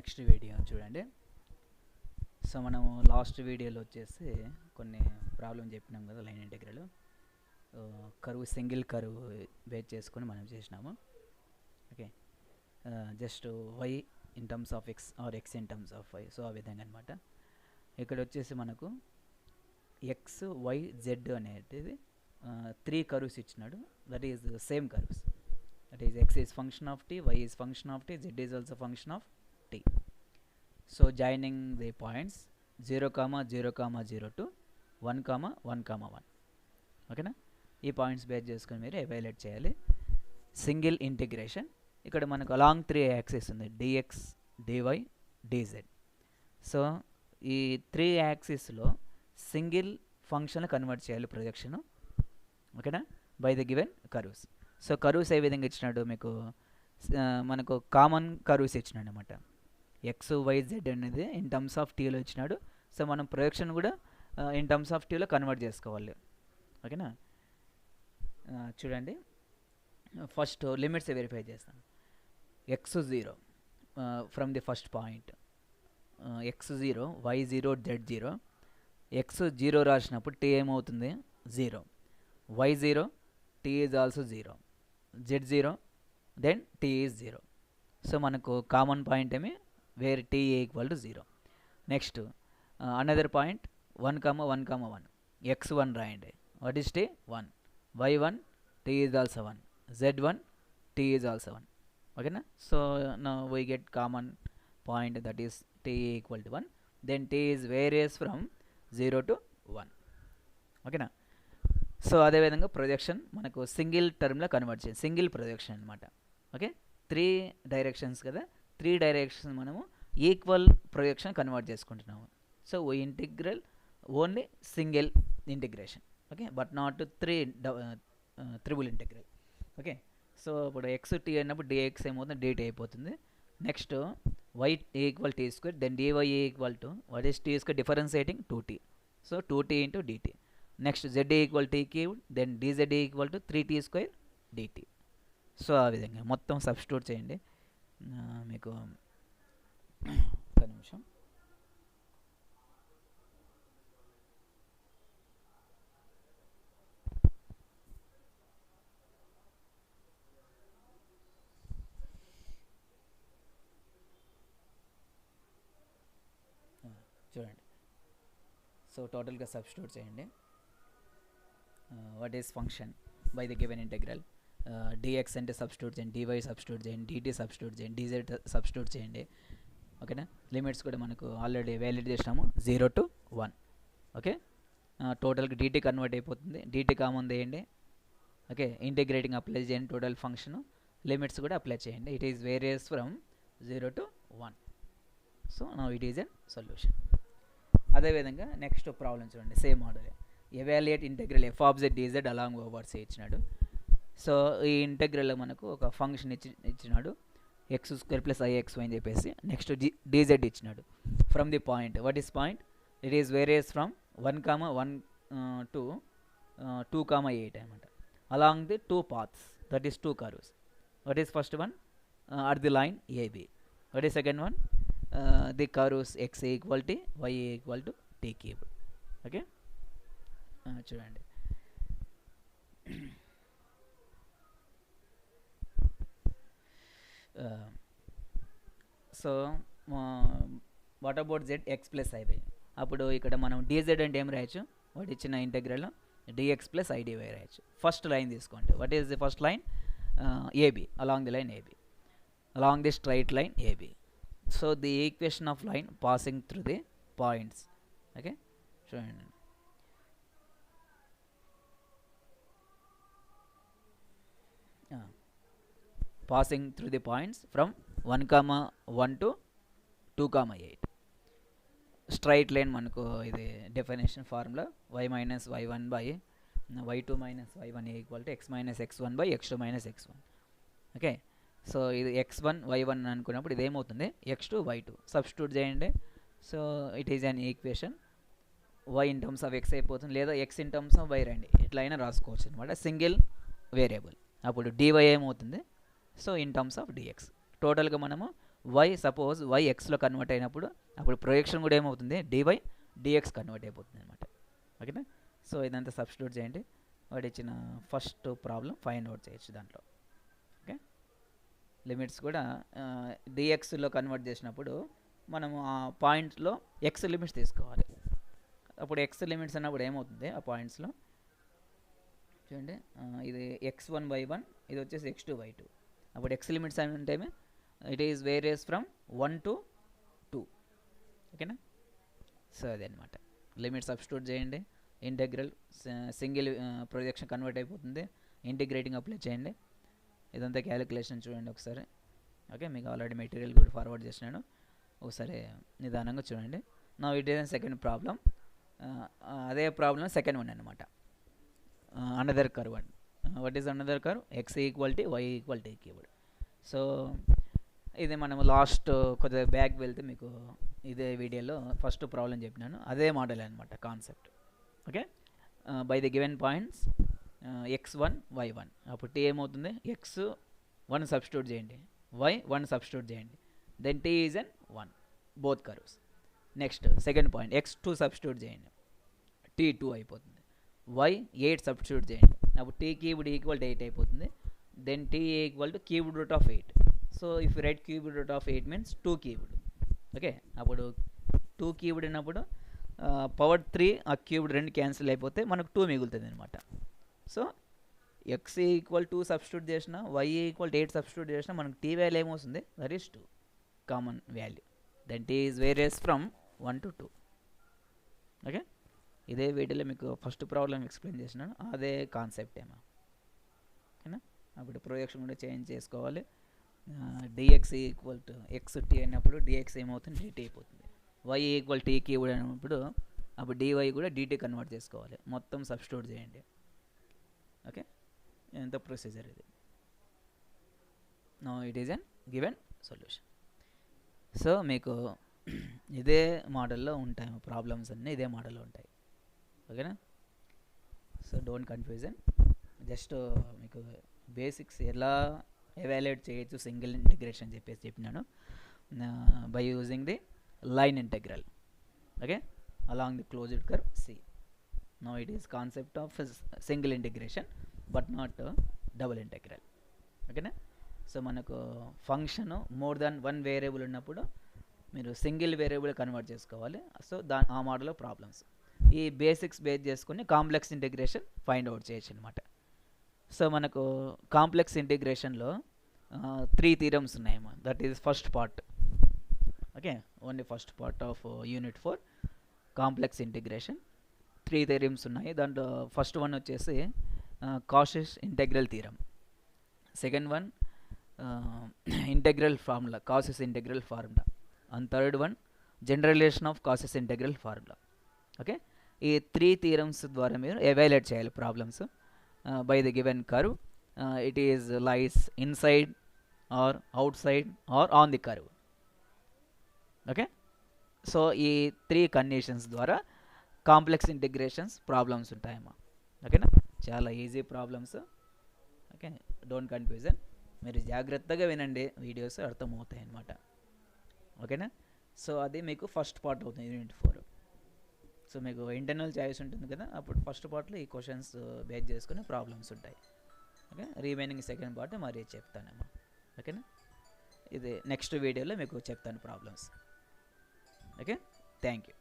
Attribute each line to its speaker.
Speaker 1: Next video చూడండి. So మనం last వీడియోలో వచ్చేసి కొన్ని ప్రాబ్లం చెప్పినాం కదా, line integral curve single curve base చేసుకొని మనం చేసినాము. Okay, just y in terms of x or x in terms of y. So ఆ విధంగా అనమాట. ఇక్కడ వచ్చేసి మనకు ఎక్స్ వై జెడ్ అనేది 3 కర్వ్స్ ఇచ్చినాడు. That is same curves. That is x is function of t, y is function of t, z is also function of t. So joining the points 0, 0, 0 to 1, 1, 1. ఓకేనా? ఈ points base చేసుకొని మీరు evaluate చేయాలి. Single integration. ఇక్కడ మనకు along 3 axis ఉంది, dx, dy, dz. So ఈ 3 యాక్సిస్లో సింగిల్ ఫంక్షన్ కన్వర్ట్ చేయాలి ప్రొజెక్షన్. ఓకేనా? By the given curves. So curves ఏ విధంగా ఇచ్చినాడు మీకు, మనకు కామన్ కర్వ్స్ ఇచ్చినాడు అనమాట. ఎక్స్ వై జెడ్ అనేది ఇన్ టర్మ్స్ ఆఫ్ టీలో ఇచ్చినాడు. సో మనం ప్రొజెక్షన్ కూడా ఇన్ టర్మ్స్ ఆఫ్ టీలో కన్వర్ట్ చేసుకోవాలి. ఓకేనా? చూడండి, ఫస్ట్ లిమిట్స్ వెరిఫై చేస్తాం. X 0 from the first point, x 0, y 0, z 0. X 0 రాసినప్పుడు టీ ఏమవుతుంది? 0. Y 0, t is also 0. Z 0, then t is 0. So మనకు కామన్ పాయింట్ ఏమి, where t equal to 0. Next another point 1, 1, 1. X 1 రాయండి. What is t? 1. Y 1, t is also 1. Z 1, t is also 1. ఓకేనా? So now we get common point, that is tea equal to 1. Then t is varies from 0 to 1. ఓకేనా? So అదేవిధంగా projection మనకు single టర్మ్లో convert చేయాలి. Single projection అనమాట. Okay, 3 directions కదా, 3 directions మనము equal projection convert చేసుకుంటున్నాము. So we integral only single integration. Okay, but not triple integral. Okay, so ఇప్పుడు ఎక్స్ టీ అయినప్పుడు డిఎక్స్ ఏమవుతుంది? డిటీ అయిపోతుంది. Next y equal t square, then dy equal to what is t square differentiating 2t. సో 2t into dt. Next z equal t cube, then dz equal to 3t square dt. So ఆ విధంగా మొత్తం substitute చేయండి. మీకు ఒక నిమిషం. చూడండి, so టోటల్గా సబ్స్టిట్యూట్ చేయండి. What is function by the given integral, dx అంటే సబ్స్టిట్యూట్ చేయండి, డివై సబ్స్టిట్యూట్ చేయండి, డిటీ సబ్స్టిట్యూట్ చేయండి, డిజెడ్ సబ్స్టిట్యూట్ చేయండి. ఓకేనా? లిమిట్స్ కూడా మనకు ఆల్రెడీ వ్యాలిడ్ చేసినాము, 0 to 1. ఓకే, టోటల్గా డిటీ కన్వర్ట్ అయిపోతుంది. డిటీ కామన్ చేయండి. ఓకే, ఇంటిగ్రేటింగ్ అప్లై చేయండి టోటల్ ఫంక్షన్. లిమిట్స్ కూడా అప్లై చేయండి. It is varies from 0 to 1. So now it is an solution. అదేవిధంగా నెక్స్ట్ ప్రాబ్లం చూడండి, same model. Evaluate integral f of z dz along over c ఇచ్చినాడు. సో ఈ ఇంటెగ్రల్లో మనకు ఒక ఫంక్షన్ ఇచ్చినాడు, ఎక్స్ స్క్వేర్ ప్లస్ ఐఎక్స్వై అని చెప్పేసి. నెక్స్ట్ డిజెడ్ ఇచ్చినాడు from the point. What is point? It is varies from 1, 1 to 2, 8 అనమాట. Along the 2 paths, that is 2 curves. What is first one? At the line AB. What is second one? The curves x equal t, y equal to t cube. Okay, చూడండి. So what about z x plus iy? అప్పుడు ఇక్కడ మనం dz అంటే ఏం రాయొచ్చు? వాటి ఇచ్చిన integral dx plus i dy రాయొచ్చు. ఫస్ట్ లైన్ తీసుకోండి. What is the first line? AB, along the line AB, along the straight line AB. So the equation of line passing through the points. Okay, చూడండి. Passing through the points from 1, 1 to 2, 8. Straight line మనకు ఇది definition formula, y minus y1 by y2 minus y1 equal to x minus x1 by x2 minus x1. Okay, so ఇది x1 y1 అనుకున్నప్పుడు ఇది ఏమవుతుంది? x2 y2 substitute చేయండి. So it is an equation. y in terms of x అయిపోతుంది, లేదా x in terms of y రండి, ఇట్లా అయినా రాసుకోవచ్చు అనమాట. Single variable. అప్పుడు dy ఏమవుతుంది? So in terms of dx. టోటల్గా మనము వై సపోజ్ వై ఎక్స్లో కన్వర్ట్ అయినప్పుడు అప్పుడు ప్రొజెక్షన్ కూడా ఏమవుతుంది, డివై డిఎక్స్ కన్వర్ట్ అయిపోతుంది అనమాట. ఓకేనా. సో ఇదంతా సబ్స్టిట్యూట్ చేయండి, వాడు ఇచ్చిన ఫస్ట్ ప్రాబ్లం ఫైండ్ అవుట్ చేయొచ్చు దాంట్లో. ఓకే, లిమిట్స్ కూడా డిఎక్స్లో కన్వర్ట్ చేసినప్పుడు మనము ఆ పాయింట్లో ఎక్స్ లిమిట్స్ తీసుకోవాలి. అప్పుడు ఎక్స్ లిమిట్స్ అన్నప్పుడు ఏమవుతుంది ఆ పాయింట్స్లో చూడండి, ఇది x1 y1, ఇది వచ్చేసి x2 y2. అప్పుడు ఎక్స్ లిమిట్స్ అంటే it is varies from 1 to 2. ఓకేనా. సో అదనమాట, లిమిట్ సబ్స్టిట్యూట్ చేయండి, ఇంటెగ్రల్ సింగిల్ ప్రొజెక్షన్ కన్వర్ట్ అయిపోతుంది, ఇంటిగ్రేటింగ్ అప్లై చేయండి. ఇదంతా క్యాలిక్యులేషన్ చూడండి ఒకసారి. ఓకే, మీకు ఆల్రెడీ మెటీరియల్ కూడా ఫార్వర్డ్ చేసినాను, ఒకసారి నిదానంగా చూడండి. నా ఇట్ ఈస్ సెకండ్ ప్రాబ్లం, అదే ప్రాబ్లం సెకండ్ వన్ అనమాట. Another curve and what is another curve, x equality y equality cubed. So ఇది మనం లాస్ట్ కొద్దిగా బ్యాక్ వెళ్తే మీకు ఇదే వీడియోలో ఫస్ట్ ప్రాబ్లం చెప్పినాను, అదే మోడల్ అనమాట concept. Okay, by the given points x1 y1, అప్పుడు t ఏమవుతుంది, x1 సబ్స్టిట్యూట్ చేయండి, y1 సబ్స్టిట్యూట్ చేయండి, then t is on 1 both curves. Next second point x2 substitute చేయండి, t2 అయిపోతుంది, y8 సబ్స్టిట్యూట్ చేయండి, అప్పుడు t క్యూబ్డ్ ఈక్వల్ టు 8 అయిపోతుంది, then t equal to cubed root of 8. So if right cubed root of 8 means 2 cubed. Okay, అప్పుడు 2 cubed అయినప్పుడు power 3 ఆ cubed 2 cancel అయిపోతే మనకు 2 మిగులుతుంది అనమాట. సో x ఈక్వల్ 2 సబ్స్టిట్యూట్ చేసిన, y ఈక్వల్ 8 సబ్స్టిట్యూట్ చేసిన, మనకు t వాల్యూ ఏమొస్తుంది, that is 2 common value, then t is varies from 1 to 2. Okay, ఇదే వీడియోలో మీకు ఫస్ట్ ప్రాబ్లం ఎక్స్ప్లెయిన్ చేసినాను, అదే కాన్సెప్ట్ ఏమో. ఓకేనా. అప్పుడు ప్రొజెక్షన్ కూడా చేంజ్ చేసుకోవాలి, dx equal to x t అయినప్పుడు dx ఏమవుతుంది, dt అయిపోతుంది, y ఈక్వల్ టీ క్యూబ్ అయినప్పుడు అప్పుడు dy కూడా dt కన్వర్ట్ చేసుకోవాలి, మొత్తం సబ్స్టిట్యూట్ చేయండి. ఓకే, ఎంత ప్రొసీజర్ ఇది. No it is an given solution. So మీకు ఇదే మోడల్లో ఉంటాయి ప్రాబ్లమ్స్ అన్నీ, ఇదే మోడల్లో ఉంటాయి. ఓకేనా. సో డోంట్ కన్ఫ్యూజన్, జస్ట్ మీకు బేసిక్స్ ఎలా ఎవాల్యుయేట్ చేయొచ్చు సింగిల్ ఇంటిగ్రేషన్ చెప్పినాను, by using the line integral. Okay, along the closed curve C. No it is concept of single integration but not double integral. ఓకేనా. సో మనకు function more than 1 variable ఉన్నప్పుడు మీరు single variable convert చేసుకోవాలి. So ఆ మోడల్లో problems ఈ basics base చేసుకుని complex integration find out చేయొచ్చు అనమాట. సో మనకు కాంప్లెక్స్ ఇంటిగ్రేషన్లో 3 థీరమ్స్ ఉన్నాయేమో, that is first part. Okay, only first part of unit 4 complex integration. 3 theorems ఉన్నాయి, దాంట్లో ఫస్ట్ వన్ వచ్చేసి Cauchy's integral theorem, second one integral formula, Cauchy's integral formula, and third one generalisation of Cauchy's integral formula. Okay, ఈ 3 theorems ద్వారా మీరు evaluate చేయాలి problems. By the given curve it is lies inside or outside or on the curve. Okay, so ఈ 3 conditions ద్వారా complex integrations problems ఉంటాయమ్మా. ఓకేనా, చాలా easy problems. Okay, don't confusion, మీరు జాగ్రత్తగా వినండి, వీడియోస్ అర్థమవుతాయి అన్నమాట. ఓకేనా. సో అది మీకు ఫస్ట్ పార్ట్ అవుతుంది యూనిట్ 4. సో మీకు ఇంటర్నల్ చాయిస్ ఉంటుంది కదా, అప్పుడు ఫస్ట్ పార్ట్లో ఈ క్వశ్చన్స్ బేస్ చేసుకుని ప్రాబ్లమ్స్ ఉంటాయి. ఓకే, రిమైనింగ్ సెకండ్ పార్ట్ మరి చెప్తానమ్మా. ఓకేనా, ఇది నెక్స్ట్ వీడియోలో మీకు చెప్తాను ప్రాబ్లమ్స్. Okay, thank you.